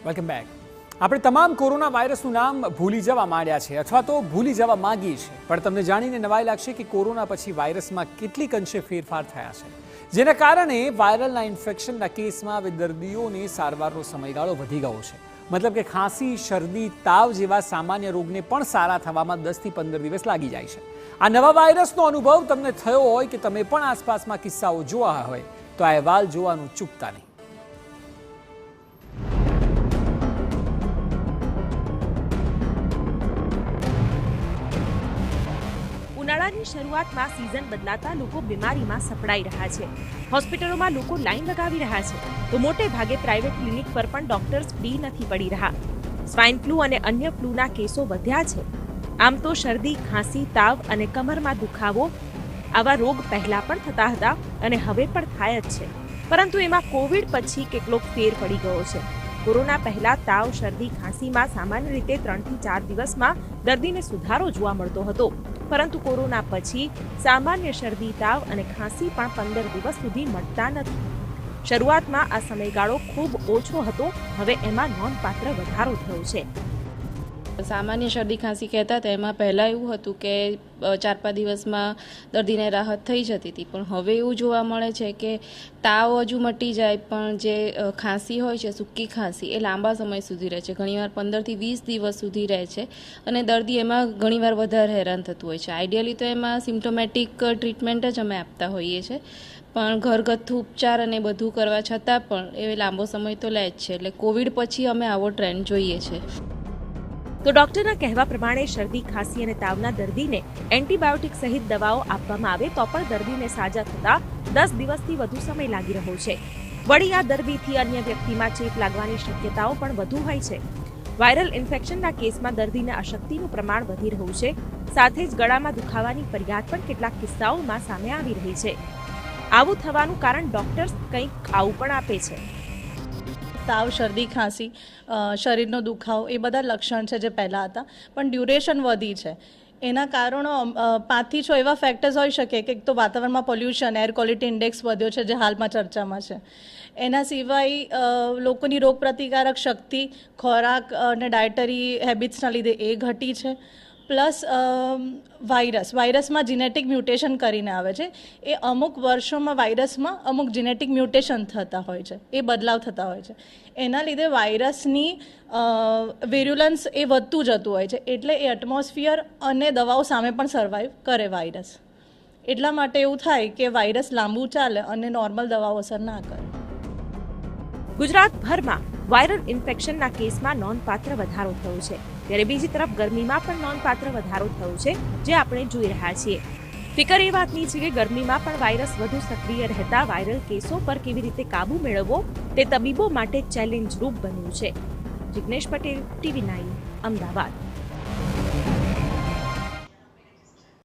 Welcome back. આપણે તમામ corona વાયરસનું નામ ભૂલી જવા માંડ્યા છે અથવા તો ભૂલી જવા માંગીએ છીએ, પણ તમને જાણીને નવાઈ લાગશે કે કોરોના પછી વાયરસમાં કેટલીક અંશે ફેરફાર થયા છે, જેના કારણે વાયરલના ઇન્ફેક્શનના કેસમાં હવે દર્દીઓને સારવારનો સમયગાળો વધી ગયો છે. મતલબ કે ખાંસી, શરદી, તાવ જેવા સામાન્ય રોગને પણ સારા થવામાં 10 થી 15 દિવસ લાગી જાય છે. આ નવા વાયરસનો અનુભવ તમને થયો હોય કે તમે પણ આસપાસમાં કિસ્સાઓ જોયા હોય તો આ અહેવાલ જોવાનું ચૂકતા નહીં. ઉનાળાની શરૂઆતમાં સિઝન બદલાતા લોકો બીમારીમાં સપડાઈ રહ્યા છે. હોસ્પિટલોમાં લોકો લાઈન લગાવી રહ્યા છે, તો મોટે ભાગે પ્રાઇવેટ ક્લિનિક પર પણ ડોક્ટર્સ ફ્રી નથી પડી રહ્યા. સ્વાઇન ફ્લૂ અને અન્ય ફ્લૂના કેસો વધ્યા છે. આમ તો શરદી, ખાંસી, તાવ અને કમરમાં દુખાવો આવા રોગ પહેલા પણ થતા હતા અને હવે પણ થાય જ છે, પરંતુ એમાં કોવિડ પછી કેટલોક ફેર પડી ગયો છે. કોરોના પહેલા તાવ, શરદી, ખાંસીમાં સામાન્ય રીતે 3 થી 4 દિવસમાં દર્દીને સુધારો જોવા મળતો હતો, પરંતુ કોરોના પછી સામાન્ય શરદી, તાવ અને ખાંસી પણ 15 દિવસ સુધી મટતા નથી. શરૂઆતમાં આ સમયગાળો ખૂબ ઓછો હતો, હવે એમાં નોંધપાત્ર વધારો થયો છે. સામાન્ય શરદી ખાંસી કહેતા હતા, એમાં પહેલાં એવું હતું કે 4-5 દિવસમાં દર્દીને રાહત થઈ જતી હતી, પણ હવે એવું જોવા મળે છે કે તાવ હજુ મટી જાય, પણ જે ખાંસી હોય છે, સૂકી ખાંસી, એ લાંબા સમય સુધી રહે છે. ઘણીવાર 15 થી 20 દિવસ સુધી રહે છે અને દર્દી એમાં ઘણીવાર વધારે હેરાન થતું હોય છે. આઈડિયલી તો એમાં સિમ્પ્ટોમેટિક ટ્રીટમેન્ટ જ અમે આપતા હોઈએ છીએ, પણ ઘરગથ્થુ ઉપચાર અને બધું કરવા છતાં પણ એ લાંબો સમય તો લે જ છે. એટલે કોવિડ પછી અમે આવો ટ્રેન્ડ જોઈએ છે. તો ડોક્ટરના કહેવા પ્રમાણે શરદી, ખાંસી અને તાવના દર્દીને એન્ટીબાયોટિક સહિત દવાઓ આપવામાં આવે તો પણ દર્દીને સાજા થતા 10 દિવસથી વધુ સમય લાગી રહ્યો છે. વળી આ દર્દીથી અન્ય વ્યક્તિમાં ચેપ લાગવાની શક્યતાઓ પણ વધુ હોય છે. વાયરલ ઇન્ફેક્શનના કેસમાં દર્દીને અશક્તિનું પ્રમાણ વધી રહ્યું છે. સાથે જ ગળામાં દુખાવાની ફરિયાદ પણ કેટલાક કિસ્સાઓમાં સામે આવી રહી છે. આવું થવાનું કારણ ડોક્ટર્સ કંઈક આવું પણ આપે છે. તાવ, શરદી, ખાંસી, શરીરનો દુખાવો એ બધા લક્ષણ છે જે પહેલાં હતા, પણ ડ્યુરેશન વધી છે. એના કારણો 5 થી 6 એવા ફેક્ટર્સ હોઈ શકે કે એક તો વાતાવરણમાં પોલ્યુશન, એર ક્વોલિટી ઇન્ડેક્સ વધ્યો છે જે હાલમાં ચર્ચામાં છે. એના સિવાય લોકોની રોગપ્રતિકારક શક્તિ, ખોરાક અને ડાયટરી હેબિટ્સના લીધે એ ઘટી છે. પ્લસ વાયરસમાં જીનેટિક મ્યુટેશન કરીને આવે છે. એ અમુક વર્ષોમાં વાયરસમાં અમુક જીનેટિક મ્યુટેશન થતા હોય છે, એ બદલાવ થતા હોય છે. એના લીધે વાયરસની વિરુલન્સ એ વધતું જતું હોય છે, એટલે એ એટમોસ્ફિયર અને દવાઓ સામે પણ સર્વાઈવ કરે વાયરસ. એટલા માટે એવું થાય કે વાયરસ લાંબુ ચાલે અને નોર્મલ દવાઓ અસર ના કરે. ગુજરાતભરમાં વાયરલ ઇન્ફેક્શનના કેસમાં નોંધપાત્ર વધારો થયો છે, ત્યારે બીજી તરફ ગરમીમાં પણ નોંધપાત્ર વધારો થયો છે, જે આપણે જોઈ રહ્યા છીએ. ફિકર એ વાતની છે કે ગરમીમાં પણ વાયરસ વધુ સક્રિય રહેતા વાયરલ કેસો પર કેવી રીતે કાબૂ મેળવવો તે તબીબો માટે ચેલેન્જ રૂપ બન્યું છે. જિગ્નેશ પટેલ, TV9, અમદાવાદ.